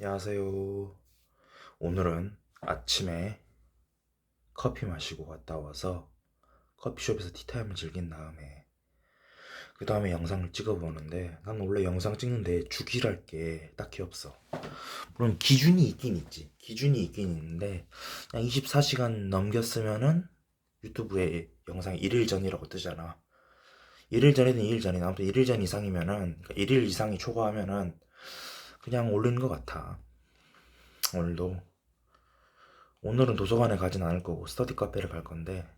안녕하세요. 오늘은 아침에 커피 마시고 갔다 와서 커피숍에서 티타임을 즐긴 다음에 그 다음에 영상을 찍어보는데 난 원래 영상 찍는데 주기랄 게 딱히 없어. 물론 기준이 있긴 있지. 기준이 있긴 있는데 그냥 24시간 넘겼으면은 유튜브에 영상이 1일 전이라고 뜨잖아. 1일 전이든 2일 전이든 아무튼 1일 전 이상이면은 그러니까 1일 이상이 초과하면은 그냥 올리는 것 같아. 오늘도 오늘은 도서관에 가진 않을 거고 스터디 카페를 갈 건데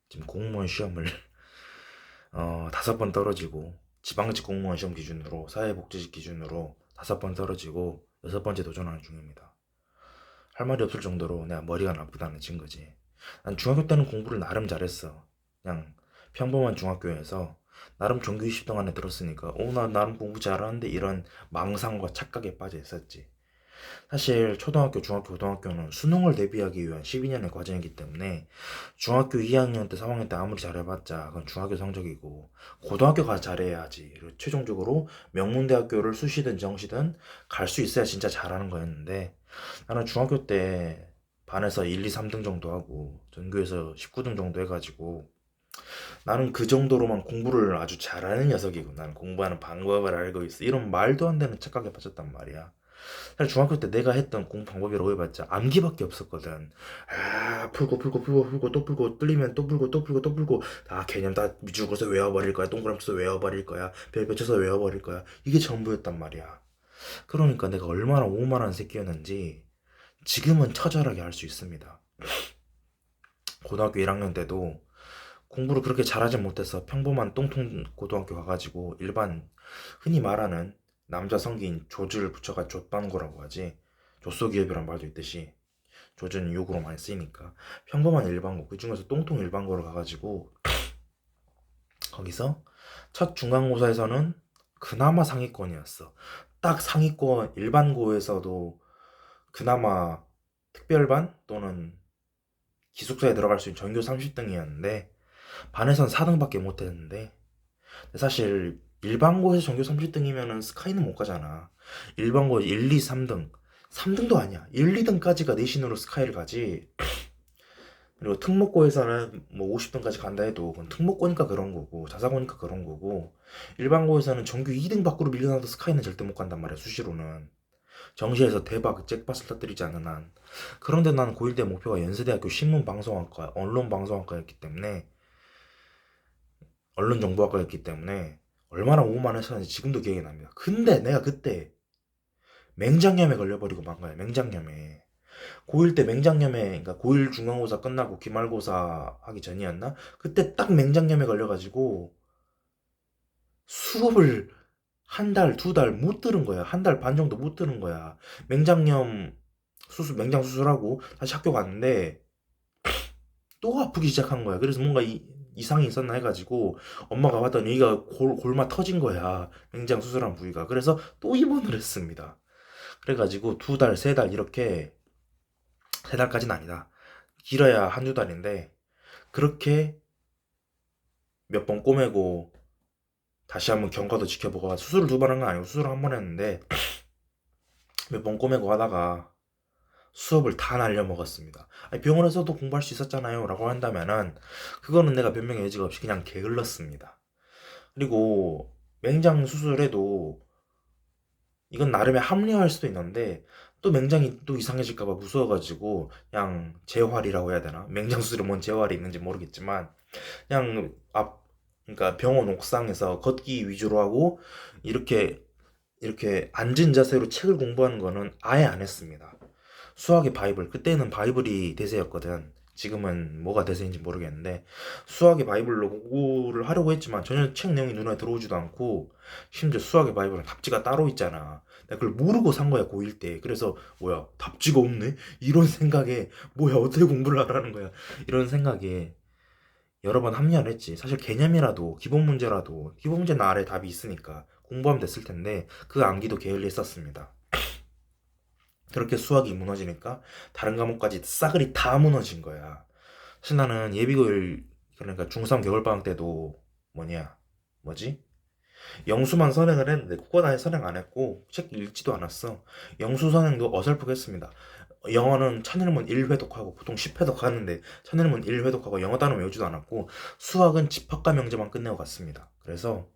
지금 공무원 시험을 5번 떨어지고 지방직 공무원 시험 기준으로 사회복지직 기준으로 5번 떨어지고 6번째 도전하는 중입니다. 할 말이 없을 정도로 내가 머리가 나쁘다는 증거지. 난 중학교 때는 공부를 나름 잘했어. 그냥 평범한 중학교에서 나름 정규 20등 안에 들었으니까 나 나름 공부 잘하는데 이런 망상과 착각에 빠져 있었지. 사실 초등학교, 중학교, 고등학교는 수능을 대비하기 위한 12년의 과정이기 때문에 중학교 2학년 때, 3학년 때 아무리 잘해봤자 그건 중학교 성적이고 고등학교 가서 잘해야지. 그리고 최종적으로 명문대학교를 수시든 정시든 갈 수 있어야 진짜 잘하는 거였는데 나는 중학교 때 반에서 1, 2, 3등 정도 하고 전교에서 19등 정도 해가지고 나는 그 정도로만 공부를 아주 잘하는 녀석이고 나는 공부하는 방법을 알고 있어. 이런 말도 안 되는 착각에 빠졌단 말이야. 사실 중학교 때 내가 했던 공부 방법이라고 해봤자 암기밖에 없었거든. 풀고 또 풀고 뚫리면 또 풀고 또 풀고 또 풀고 다 개념 다 밑줄긋서 외워버릴 거야. 동그라미 쳐서 외워버릴 거야. 별 쳐서 외워버릴 거야. 이게 전부였단 말이야. 그러니까 내가 얼마나 오만한 새끼였는지 지금은 처절하게 알 수 있습니다. 고등학교 1학년 때도 공부를 그렇게 잘하지 못해서 평범한 똥통 고등학교 가가지고 일반 흔히 말하는 남자 성기인 조를 붙여가 좆반고라고 하지. 조소기업이란 말도 있듯이 조는 욕으로 많이 쓰이니까 평범한 일반고 그 중에서 똥통 일반고를 가가지고 거기서 첫 중간고사에서는 그나마 상위권이었어. 딱 상위권 일반고에서도 그나마 특별반 또는 기숙사에 들어갈 수 있는 전교 30등이었는데 반에선 4등밖에 못했는데 사실 일반고에서 전교 30등이면은 스카이는 못 가잖아. 일반고 1, 2, 3등 3등도 아니야. 1, 2등까지가 내신으로 스카이를 가지. 그리고 특목고에서는 뭐 50등까지 간다 해도 그건 특목고니까 그런 거고 자사고니까 그런 거고 일반고에서는 전교 2등 밖으로 밀려나도 스카이는 절대 못 간단 말이야. 수시로는 정시에서 대박 잭팟을 터뜨리지 않는 한. 그런데 나는 고1 때 목표가 연세대학교 신문방송학과 언론방송학과였기 때문에 언론정보학과였기 때문에 얼마나 오만했었는지 지금도 기억이 납니다. 근데 내가 그때 맹장염에 걸려버리고 만 거야. 맹장염에. 고1 때 맹장염에, 그러니까 고1 중간고사 끝나고 기말고사 하기 전이었나? 그때 딱 맹장염에 걸려가지고 수업을 한 달, 두 달 못 들은 거야. 한 달 반 정도 못 들은 거야. 맹장염 맹장 수술하고 다시 학교 갔는데 또 아프기 시작한 거야. 그래서 뭔가 이상이 있었나 해가지고 엄마가 봤더니 여기가 골마 터진 거야. 맹장 수술한 부위가. 그래서 또 입원을 했습니다. 그래가지고 두 달, 세 달 이렇게 세 달까지는 아니다. 길어야 한두 달인데 그렇게 몇 번 꼬매고 다시 한번 경과도 지켜보고 수술을 두 번 한 건 아니고 수술을 한 번 했는데 몇 번 꼬매고 하다가 수업을 다 날려먹었습니다. 아니, 병원에서도 공부할 수 있었잖아요 라고 한다면은 그거는 내가 변명의 여지가 없이 그냥 게을렀습니다. 그리고 맹장 수술에도 이건 나름의 합리화할 수도 있는데 또 맹장이 또 이상해질까봐 무서워가지고 그냥 재활이라고 해야 되나? 맹장 수술에 뭔 재활이 있는지 모르겠지만 그냥 그러니까 병원 옥상에서 걷기 위주로 하고 이렇게 앉은 자세로 책을 공부하는 거는 아예 안 했습니다. 수학의 바이블, 그때는 바이블이 대세였거든. 지금은 뭐가 대세인지 모르겠는데 수학의 바이블로 공부를 하려고 했지만 전혀 책 내용이 눈에 들어오지도 않고 심지어 수학의 바이블은 답지가 따로 있잖아. 내가 그걸 모르고 산 거야 고1 때. 그래서 뭐야 답지가 없네? 이런 생각에 뭐야 어떻게 공부를 하라는 거야? 이런 생각에 여러 번 합리화를 했지. 사실 개념이라도 기본 문제라도 기본 문제는 아래 답이 있으니까 공부하면 됐을 텐데 그 암기도 게을리 했었습니다. 그렇게 수학이 무너지니까 다른 과목까지 싸그리 다 무너진 거야. 사실 나는 예비고일 그러니까 중3 겨울방학 때도 뭐냐 뭐지? 영수만 선행을 했는데 국어단에 선행 안 했고 책 읽지도 않았어. 영수 선행도 어설프겠습니다. 영어는 천일문 1회독하고 보통 10회독 하는데 천일문 1회독하고 영어 단어 외우지도 않았고 수학은 집합과 명제만 끝내고 갔습니다. 그래서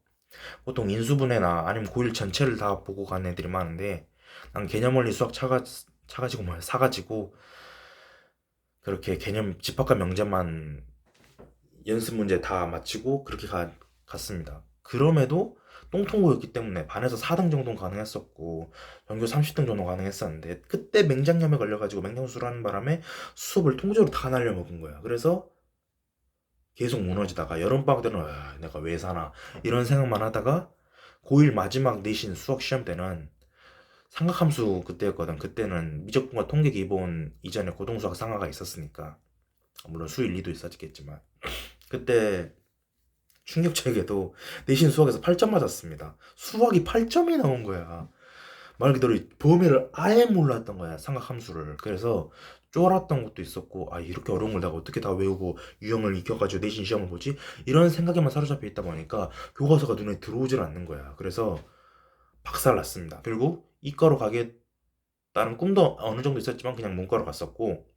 보통 인수분해나 아니면 고1 전체를 다 보고 간 애들이 많은데 난 개념원리 수학 차가지고 뭐야 사가지고 그렇게 개념 집합과 명제만 연습 문제 다 마치고 그렇게 갔습니다. 그럼에도 똥통고였기 때문에 반에서 4등 정도는 가능했었고 전교 30등 정도 가능했었는데 그때 맹장염에 걸려가지고 맹장수술 하는 바람에 수업을 통째로 다 날려먹은 거야. 그래서 계속 무너지다가 여름방학 때는 내가 왜 사나 이런 생각만 하다가 고1 마지막 내신 수학 시험 때는 삼각함수 그때였거든. 그때는 미적분과 통계 기본 이전에 고등수학 상하가 있었으니까 물론 수 1, 2도 있었겠지만 그때 충격적이게도 내신 수학에서 8점 맞았습니다. 수학이 8점이 나온 거야. 말 그대로 범위를 아예 몰랐던 거야. 삼각함수를. 그래서 쫄았던 것도 있었고 아 이렇게 어려운 걸 내가 어떻게 다 외우고 유형을 익혀가지고 내신 시험을 보지? 이런 생각에만 사로잡혀 있다 보니까 교과서가 눈에 들어오질 않는 거야. 그래서 박살났습니다. 결국 이과로 가겠다는 꿈도 어느 정도 있었지만 그냥 문과로 갔었고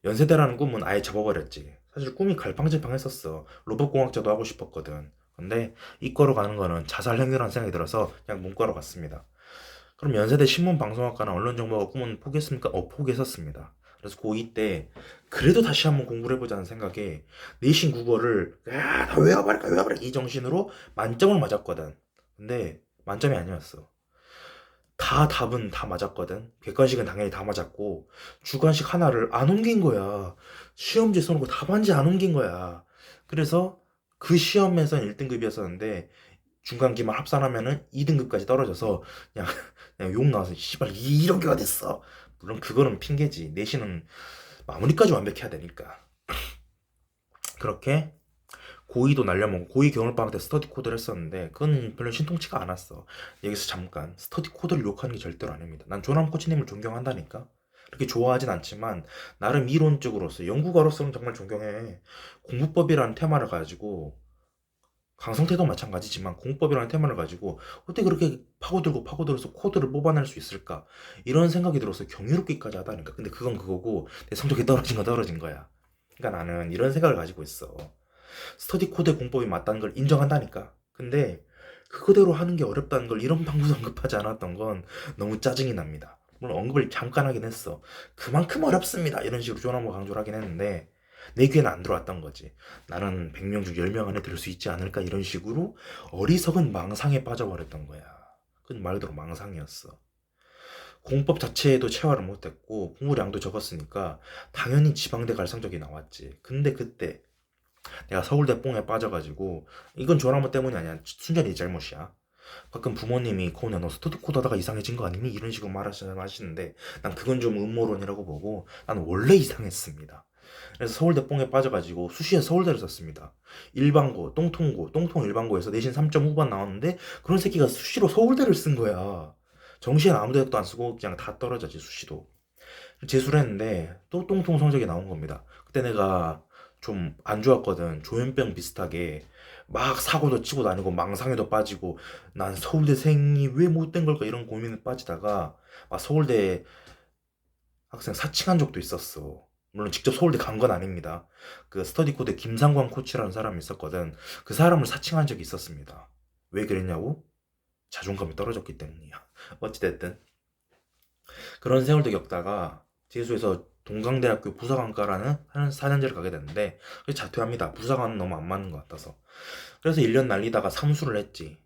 연세대라는 꿈은 아예 접어버렸지. 사실 꿈이 갈팡질팡했었어. 로봇공학자도 하고 싶었거든. 근데 이과로 가는 거는 자살행위라는 생각이 들어서 그냥 문과로 갔습니다. 그럼 연세대 신문방송학과나 언론정보학과 꿈은 포기했습니까? 포기했었습니다. 그래서 고2 때 그래도 다시 한번 공부를 해보자는 생각에 내신 국어를 다 외워버릴까 이 정신으로 만점을 맞았거든. 근데 만점이 아니었어. 다 답은 다 맞았거든. 객관식은 당연히 다 맞았고 주관식 하나를 안 옮긴 거야. 시험지 써놓고 답안지 안 옮긴 거야. 그래서 그 시험에선 1등급이었었는데 중간 기말 합산하면은 2등급까지 떨어져서 그냥, 그냥 욕 나와서 씨발 이런 게 어딨어. 물론 그거는 핑계지. 내신은 마무리까지 완벽해야 되니까. 그렇게 고2도 날려먹고 고2 겨울방학 때 스터디 코드를 했었는데 그건 별로 신통치가 않았어. 여기서 잠깐 스터디 코드를 욕하는 게 절대로 아닙니다. 난 조남 코치님을 존경한다니까. 그렇게 좋아하진 않지만 나름 이론적으로서 연구가로서는 정말 존경해. 공부법이라는 테마를 가지고 강성태도 마찬가지지만 공법이라는 테마를 가지고 어떻게 그렇게 파고들어서 코드를 뽑아낼 수 있을까 이런 생각이 들어서 경이롭기까지 하다니까. 근데 그건 그거고 내 성적이 떨어진 건 떨어진 거야. 그러니까 나는 이런 생각을 가지고 있어. 스터디 코드의 공법이 맞다는 걸 인정한다니까. 근데 그거대로 하는 게 어렵다는 걸 이런 방법도 언급하지 않았던 건 너무 짜증이 납니다. 물론 언급을 잠깐 하긴 했어. 그만큼 어렵습니다. 이런 식으로 조나무 강조를 하긴 했는데 내 귀에는 안 들어왔던 거지. 나는 100명 중 10명 안에 들을 수 있지 않을까 이런 식으로 어리석은 망상에 빠져버렸던 거야. 그건 말 그대로 망상이었어. 공법 자체에도 체화를 못했고 공부량도 적었으니까 당연히 지방대 갈 성적이 나왔지. 근데 그때 내가 서울대 뽕에 빠져가지고 이건 조나무 때문이 아니야. 순전히 네 잘못이야. 가끔 부모님이 코네 너 스터디 코드 하다가 이상해진 거 아니니? 이런 식으로 말하시는데 난 그건 좀 음모론이라고 보고 난 원래 이상했습니다. 그래서 서울대 뽕에 빠져가지고 수시에 서울대를 썼습니다. 일반고, 똥통 일반고에서 내신 3점 후반 나왔는데 그런 새끼가 수시로 서울대를 쓴 거야. 정시엔 아무 데도 안 쓰고 그냥 다 떨어졌지 수시도. 재수를 했는데 또 똥통 성적이 나온 겁니다. 그때 내가 좀 안 좋았거든. 조현병 비슷하게 막 사고도 치고 다니고 망상에도 빠지고 난 서울대생이 왜 못된 걸까 이런 고민에 빠지다가 막 서울대 학생 사칭한 적도 있었어. 물론 직접 서울대 간 건 아닙니다. 그 스터디 코드에 김상광 코치라는 사람이 있었거든. 그 사람을 사칭한 적이 있었습니다. 왜 그랬냐고? 자존감이 떨어졌기 때문이야. 어찌됐든 그런 세월도 겪다가 재수해서 동강대학교 부사관과라는 하는 4년제를 가게 됐는데 자퇴합니다. 부사관은 너무 안 맞는 것 같아서. 그래서 1년 날리다가 삼수를 했지.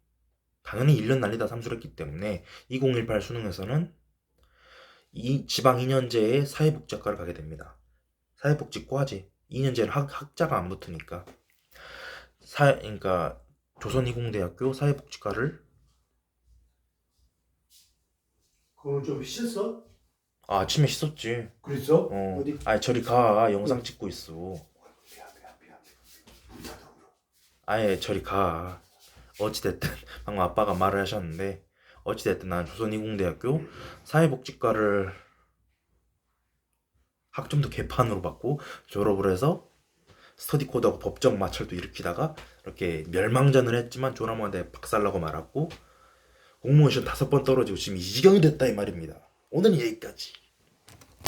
당연히 1년 날리다 삼수를 했기 때문에 2018 수능에서는 이 지방 2년제의 사회복지학과를 가게 됩니다. 사회복지과지. 2년제는 학자가 안 붙으니까. 그러니까 조선이공대학교 사회복지과를 그걸 좀 씻었어? 아침에 씻었지. 그랬어? 어디? 저리 가. 영상 찍고 있어. 미안. 부탁으로. 아예 저리 가. 어찌됐든 방금 아빠가 말을 하셨는데 어찌됐든 난 조선이공대학교 사회복지과를 학점도 개판으로 받고 졸업을 해서 스터디 코드하고 법정 마찰도 일으키다가 이렇게 멸망전을 했지만 조남한테 박살나고 말았고 공무원 시험 5번 떨어지고 지금 이 지경이 됐다 이 말입니다. 오늘은 여기까지.